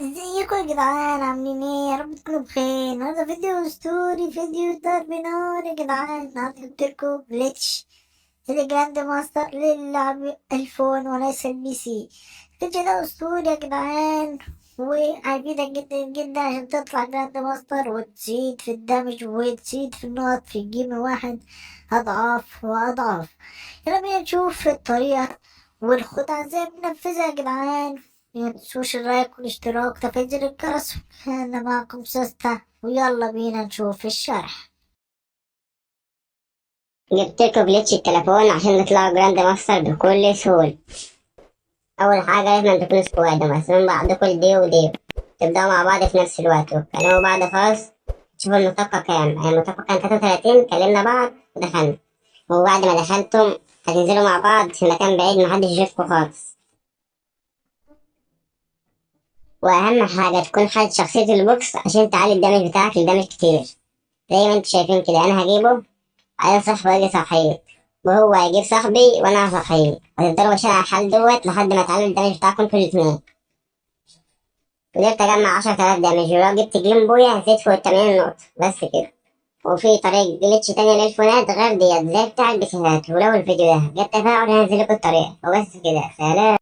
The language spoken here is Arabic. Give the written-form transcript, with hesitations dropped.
ازيكم يا جدعان؟ عاملين ايه؟ يا رب تكونوا بخير. النهارده فيديو اسطوري، فيديو ضرب نار يا جدعان. النهارده جبتلكوا جليتش الجراند ماستر للعب الفون وليس البي سي. الفيديو ده اسطوري يا جدعان، وهيفيدك جدا جدا عشان تطلع جراند ماستر وتزيد في الدمج وتزيد في النقط في الجيم واحد اضعاف واضعاف. يلا بينا نشوف الطريقة والخطة ازاي بننفذها يا جدعان. متنسوش اللايك والاشتراك وتفعيل زر الجرس. أنا معكم سوسته، ويلا بينا نشوف الشرح. جبت لكم جليتش التليفون عشان نطلعوا جراند ماستر بكل سهولة. أول حاجة لازم تكونوا سكواد مقسمين بعضكم دي ودي، تبدأوا مع بعض في نفس الوقت وتكلموا بعض خالص. تشوفوا المتوقع كام، يعني المتوقع كان 33. كلمنا بعض ودخلنا، وبعد ما دخلتم هتنزلوا مع بعض في مكان بعيد محدش يشوفكوا خالص. وأهم حاجة تكون حاطط شخصية البوكس عشان تعلي الدمج بتاعك لدمج كتير، زي ما انتوا شايفين كده. أنا هجيبه على صاحبي ويجي صاحبي، وهو هيجيب صاحبي وانا صاحبي، وتفضلوا ماشيين على الحال دوت لحد ما تعملوا الدمج بتاعكم انتوا الاتنين. قدرت اجمع 10,000 دمج، ولو جبت جيم بويا هزيد فوق ال80 نقطة بس كده. وفي طريقة جليتش تانية للفونات غير ديت زي بتاع البيسيهات، ولو الفيديو ده جاب تفاعل هنزل لكم الطريقة وبس كده. سلام.